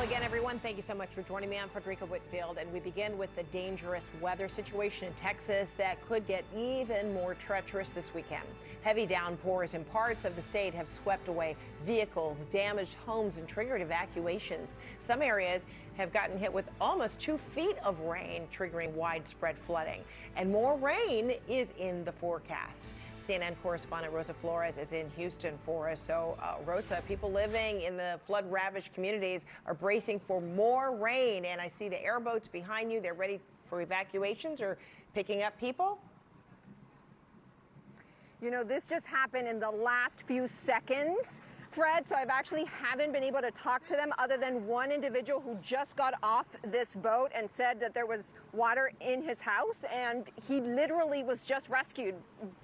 again, everyone. Thank you so much for joining me. I'm Frederica Whitfield, and we begin with the dangerous weather situation in Texas that could get even more treacherous this weekend. Heavy downpours in parts of the state have swept away vehicles, damaged homes, and triggered evacuations. Some areas have gotten hit with almost 2 feet of rain, triggering widespread flooding. And more rain is in the forecast. CNN correspondent Rosa Flores is in Houston for us. So, Rosa, people living in the flood-ravaged communities are bracing for more rain. And I see the airboats behind you. They're ready for evacuations or picking up people. You know, this just happened in the last few seconds, Fred, so I've actually haven't been able to talk to them other than one individual who just got off this boat and said that there was water in his house and he literally was just rescued.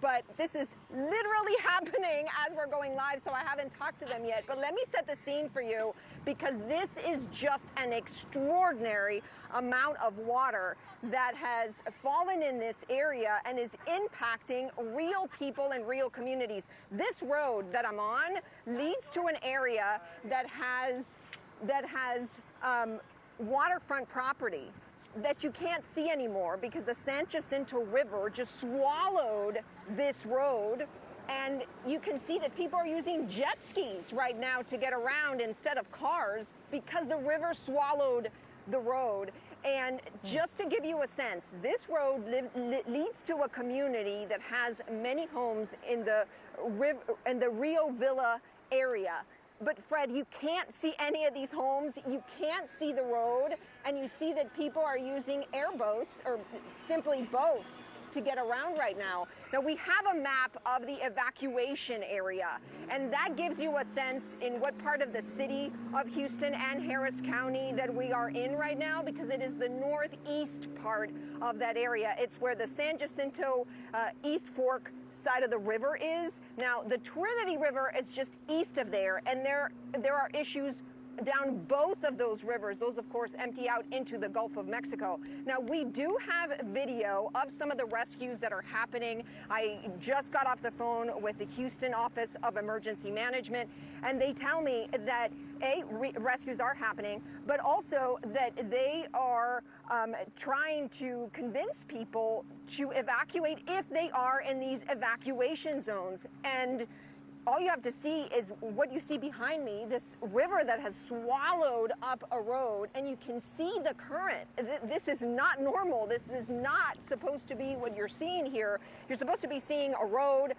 But this is literally happening as we're going live, so I haven't talked to them yet. But let me set the scene for you, because this is just an extraordinary amount of water that has fallen in this area and is impacting real people and real communities. This road that I'm on leads to an area that has waterfront property that you can't see anymore because the San Jacinto River just swallowed this road. And you can see that people are using jet skis right now to get around instead of cars because the river swallowed the road. And just to give you a sense, this road leads to a community that has many homes in the Rio Villa area. But Fred, you can't see any of these homes, you can't see the road, and you see that people are using airboats or simply boats to get around right now. Now, we have a map of the evacuation area, and that gives you a sense in what part of the city of Houston and Harris County that we are in right now, because it is the northeast part of that area. It's where the San Jacinto East Fork side of the river is. Now, the Trinity River is just east of there, and there are issues down both of those rivers. Those, of course, empty out into the Gulf of Mexico. Now, we do have video of some of the rescues that are happening. I just got off the phone with the Houston Office of Emergency Management, and they tell me that rescues are happening, but also that they are trying to convince people to evacuate if they are in these evacuation zones. And all you have to see is what you see behind me, this river that has swallowed up a road, and you can see the current. This is not normal. This is not supposed to be what you're seeing here. You're supposed to be seeing a road,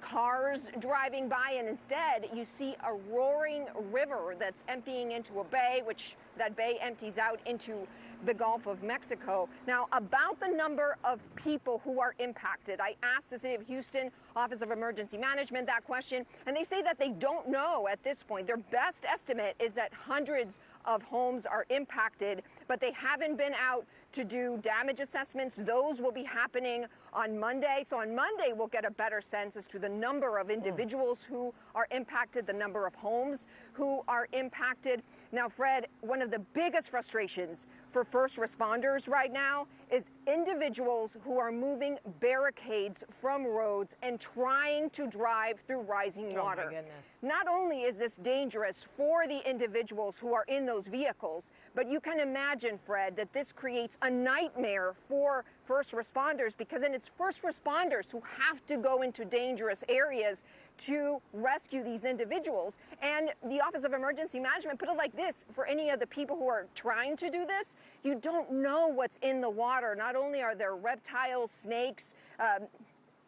cars driving by, and instead you see a roaring river that's emptying into a bay, which that bay empties out into the Gulf of Mexico. Now, about the number of people who are impacted, I asked the City of Houston Office of Emergency Management that question, and they say that they don't know at this point. Their best estimate is that hundreds of homes are impacted, but they haven't been out to do damage assessments. Those will be happening on Monday. So on Monday, we'll get a better sense as to the number of individuals who are impacted, the number of homes who are impacted. Now, Fred, one of the biggest frustrations for first responders right now is individuals who are moving barricades from roads and trying to drive through rising water. Oh my goodness. Not only is this dangerous for the individuals who are in those vehicles, but you can imagine, Fred, that this creates a nightmare for first responders, because then it's first responders who have to go into dangerous areas to rescue these individuals. And the Office of Emergency Management put it like this: for any of the people who are trying to do this, you don't know what's in the water. Not only are there reptiles, snakes,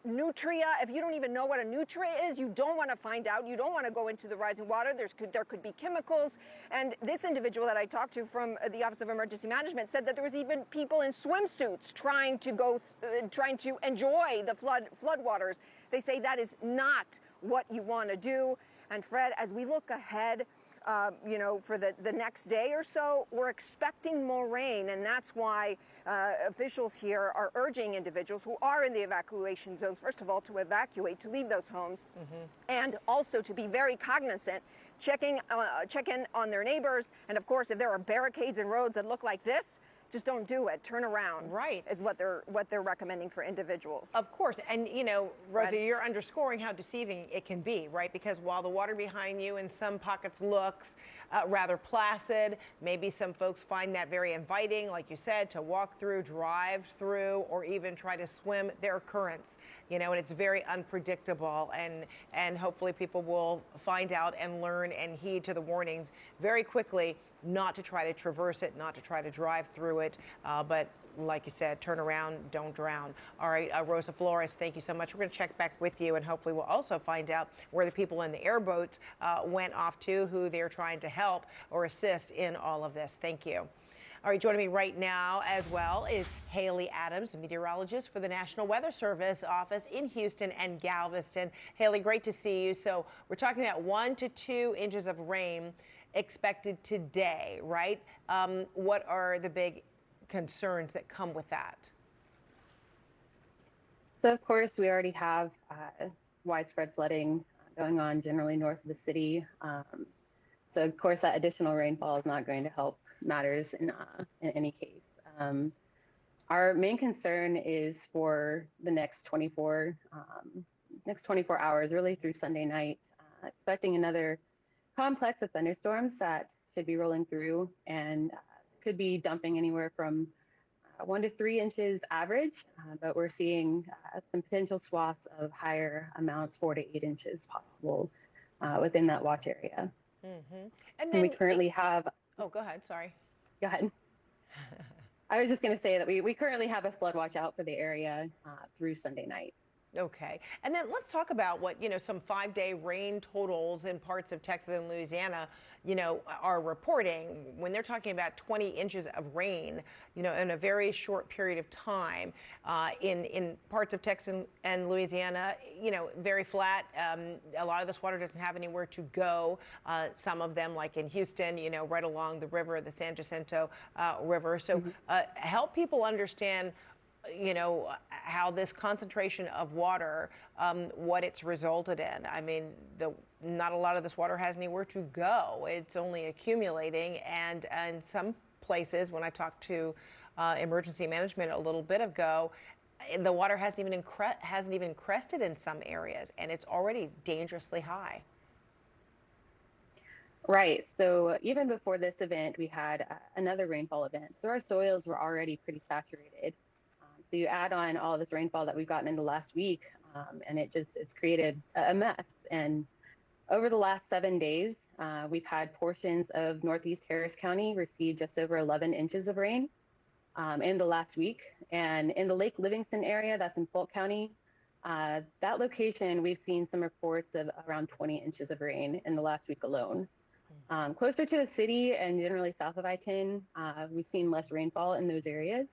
nutria. If you don't even know what a nutria is, you don't want to find out. You don't want to go into the rising water. There could be chemicals. And this individual that I talked to from the Office of Emergency Management said that there was even people in swimsuits trying to enjoy the floodwaters. They say that is not what you want to do. And Fred, as we look ahead, for the next day or so, we're expecting more rain, and that's why officials here are urging individuals who are in the evacuation zones, first of all, to evacuate, to leave those homes, and also to be very cognizant, check in on their neighbors, and of course, if there are barricades and roads that look like this, just don't do it. Turn around. Right. Is what they're recommending for individuals. Of course. And, you know, Rosa, you're underscoring how deceiving it can be, right? Because while the water behind you in some pockets looks rather placid, maybe some folks find that very inviting, like you said, to walk through, drive through, or even try to swim. There are currents, you know, and it's very unpredictable. And hopefully people will find out and learn and heed to the warnings very quickly, not to try to traverse it, not to try to drive through it, but like you said, turn around, don't drown. All right, Rosa Flores, thank you so much. We're going to check back with you, and hopefully we'll also find out where the people in the airboats went off to, who they're trying to help or assist in all of this. Thank you. All right, joining me right now as well is Hayley Adams, a meteorologist for the National Weather Service office in Houston and Galveston. Hayley, great to see you. So we're talking about 1 to 2 inches of rain expected today, right? What are the big concerns that come with that? So, of course, we already have widespread flooding going on generally north of the city. So, of course, that additional rainfall is not going to help matters in any case. Our main concern is for the next 24 hours, really through Sunday night, expecting another complex of thunderstorms that should be rolling through and could be dumping anywhere from 1 to 3 inches average, but we're seeing some potential swaths of higher amounts, 4 to 8 inches possible within that watch area. Mm-hmm. And then we currently have. Oh, go ahead. Sorry. Go ahead. I was just going to say that we currently have a flood watch out for the area through Sunday night. Okay. And then let's talk about what, you know, some 5-day rain totals in parts of Texas and Louisiana, you know, are reporting when they're talking about 20 inches of rain, you know, in a very short period of time in parts of Texas and Louisiana, you know, very flat. A lot of this water doesn't have anywhere to go. Some of them, like in Houston, you know, right along the river, the San Jacinto River. So help people understand, you know, how this concentration of water, what it's resulted in. I mean, not a lot of this water has anywhere to go. It's only accumulating, and some places, when I talked to emergency management a little bit ago, the water hasn't even crested in some areas, and it's already dangerously high. Right. So even before this event, we had another rainfall event. So our soils were already pretty saturated. So you add on all this rainfall that we've gotten in the last week, and it's created a mess. And over the last 7 days, we've had portions of Northeast Harris County receive just over 11 inches of rain in the last week. And in the Lake Livingston area, that's in Polk County, that location, we've seen some reports of around 20 inches of rain in the last week alone. Closer to the city and generally south of I-10, we've seen less rainfall in those areas.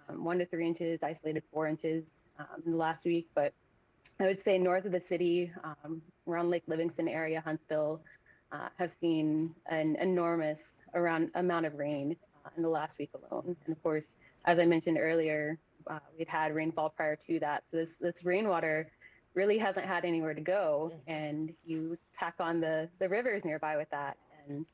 1 to 3 inches, isolated 4 inches in the last week. But I would say north of the city, around Lake Livingston area, Huntsville, have seen an enormous amount of rain in the last week alone. And of course, as I mentioned earlier, we'd had rainfall prior to that. So this rainwater really hasn't had anywhere to go. And you tack on the rivers nearby with that, and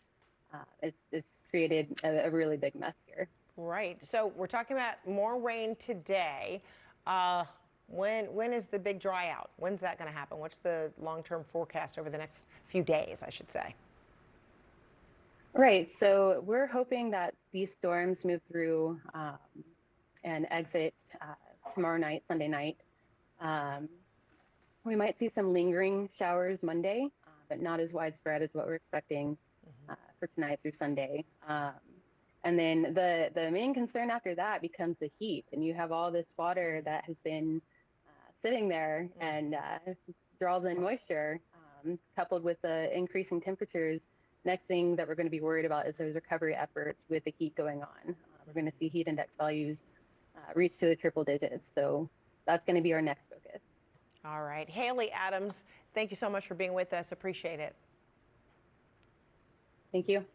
it's created a really big mess here. Right. So we're talking about more rain today. When is the big dry out? When's that going to happen? What's the long-term forecast over the next few days, I should say? Right. So we're hoping that these storms move through and exit tomorrow night, Sunday night. We might see some lingering showers Monday, but not as widespread as what we're expecting for tonight through Sunday. And then the main concern after that becomes the heat. And you have all this water that has been sitting there and draws in moisture, coupled with the increasing temperatures. Next thing that we're going to be worried about is those recovery efforts with the heat going on. We're going to see heat index values reach to the triple digits. So that's going to be our next focus. All right. Hayley Adams, thank you so much for being with us. Appreciate it. Thank you.